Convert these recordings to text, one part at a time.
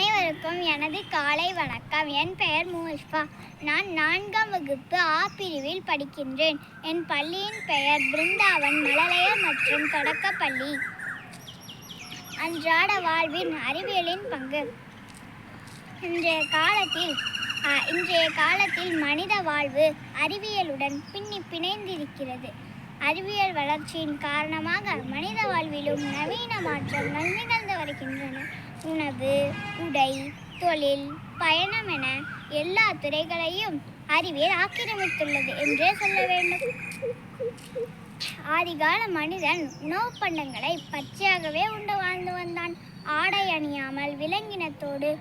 அனைவருக்கும் எனது காலை வணக்கம். என் பெயர் மூல்ஃபா. நான் 4ஆம் வகுப்பு ஆ பிரிவில் படிக்கின்றேன். என் பள்ளியின் பெயர் பிருந்தாவன் மழலையர் மற்றும் தொடக்கப்பள்ளி. அன்றாட வாழ்வின் அறிவியலின் பங்கு. இன்றைய காலத்தில் மனித வாழ்வு அறிவியலுடன் பிணைந்திருக்கிறது. அறிவியல் வளர்ச்சியின் காரணமாக மனித வாழ்விலும் நவீன மாற்றங்கள் நிகழ்ந்து வருகின்றன. உணவு, உடை, தொழில், பயணம் என எல்லா துறைகளையும் அறிவியல் ஆக்கிரமித்துள்ளது என்றே சொல்ல வேண்டும். ஆதிகால மனிதன் உணவுப் பண்டங்களை பச்சையாகவே உண்டு வாழ்ந்து வந்தான். ஆடை அணியாமல் விலங்கினத்தோடு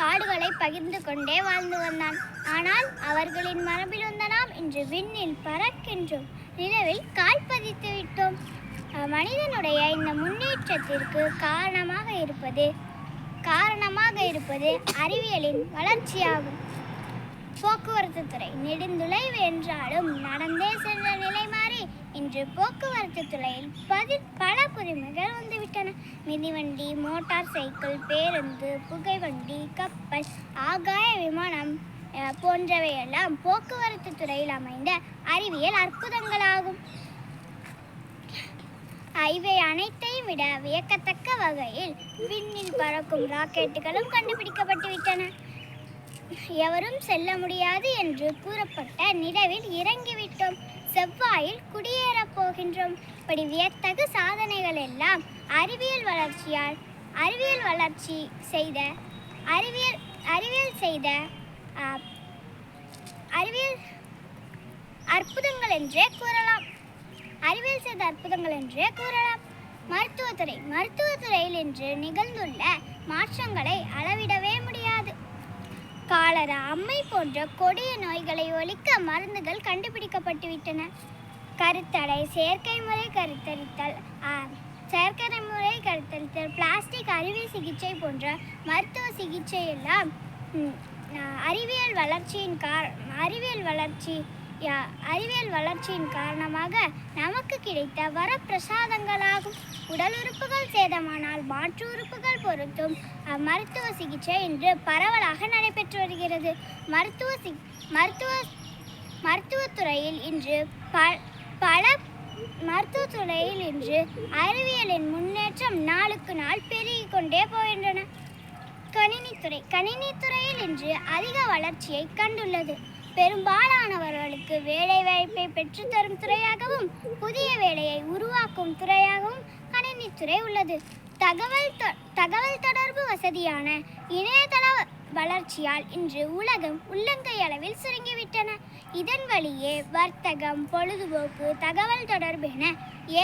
காடுகளை பகிர்ந்து கொண்டே வாழ்ந்து வந்தான். ஆனால் அவர்களின் மரபில் வந்த நாம் இன்று விண்ணில் பறக்கின்றோம், நிலவில் கால் பதித்து விட்டோம். மனிதனுடைய இந்த முன்னேற்றத்திற்கு காரணமாக இருப்பது அறிவியலின் வளர்ச்சியாகும். போக்குவரத்து துறை நெடுந்துளைவு என்றாலும் நடந்தே சென்ற நிலை மாறி இன்று போக்குவரத்து துறையில் பல புதுமைகள் வந்துவிட்டன. மிதிவண்டி, மோட்டார் சைக்கிள், பேருந்து, புகைவண்டி, கப்பல், ஆகாய விமானம் போன்றவையெல்லாம் போக்குவரத்து துறையில் அமைந்த அறிவியல் அற்புதங்களாகும். இவை அனைத்தையும் விட வியக்கத்தக்க வகையில் விண்ணில் பறக்கும் ராக்கெட்டுகளும் கண்டுபிடிக்கப்பட்டுவிட்டன. எவரும் செல்ல முடியாது என்று கூறப்பட்ட நிலவில் இறங்கிவிட்டோம். செவ்வாயில் குடியேறப் போகின்றோம். இப்படி வியத்தகு சாதனைகள் எல்லாம் அறிவியல் அற்புதங்கள் என்றே கூறலாம். மருத்துவத்துறையில் இன்று நிகழ்ந்துள்ள மாற்றங்களை அளவிடவே முடியாது. காலரா, அம்மை போன்ற கொடிய நோய்களை ஒழிக்க மருந்துகள் கண்டுபிடிக்கப்பட்டுவிட்டன. கருத்தடை, செயற்கை முறை கருத்தரித்தல், பிளாஸ்டிக் அறுவை சிகிச்சை போன்ற மருத்துவ சிகிச்சை எல்லாம் அறிவியல் வளர்ச்சியின் காரணமாக நமக்கு கிடைத்த வரப்பிரசாதங்களாகும். உடல் உறுப்புகள் சேதமானால் மாற்று உறுப்புகள் பொருத்தும் மருத்துவ சிகிச்சை இன்று பரவலாக நடைபெற்று வருகிறது. மருத்துவத்துறையில் இன்று அறிவியலின் முன்னேற்றம் நாளுக்கு நாள் பெருகிக் கொண்டே போகின்றன. கணினித்துறையில் இன்று அதிக வளர்ச்சியை கண்டுள்ளது. பெரும்பாலானவர்களுக்கு வேலை வாய்ப்பை பெற்றுத்தரும் துறையாகவும் புதிய வேலையை உருவாக்கும் துறையாகவும் கணினித்துறை உள்ளது. தகவல் தொடர்பு வசதியான இணையதள வளர்ச்சியால் இன்று உலகம் உள்ளங்கை அளவில் சுருங்கிவிட்டன. இதன் வழியே வர்த்தகம், பொழுதுபோக்கு, தகவல் தொடர்பு என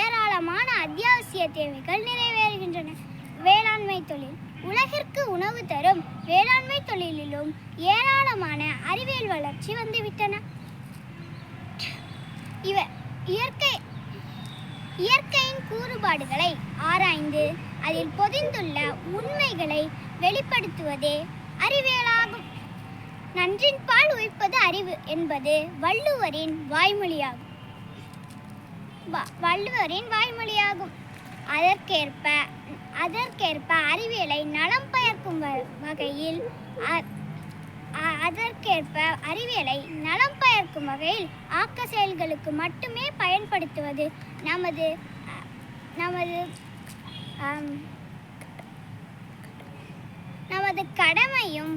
ஏராளமான அத்தியாவசிய தேவைகள் நிறைவேறுகின்றன. வேளாண்மை தொழில். உலகிற்கு உணவு தரும் வேளாண்மை தொழிலிலும் ஏராளமான அறிவியல் வளர்ச்சி வந்துவிட்டன. இயற்கையின் கூறுபாடுகளை ஆராய்ந்து அதில் பொதிந்துள்ள உண்மைகளை வெளிப்படுத்துவதே அறிவியலாகும். நன்றின் பால் உயிர்ப்பது அறிவு என்பது வள்ளுவரின் வாய்மொழியாகும். அதற்கேற்ப அறிவியலை நலம் பயக்கும் வகையில் ஆக்க செயல்களுக்கு மட்டுமே பயன்படுத்துவது நமது கடமையும்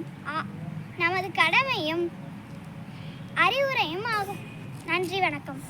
அறிவுரையும் ஆகும். நன்றி, வணக்கம்.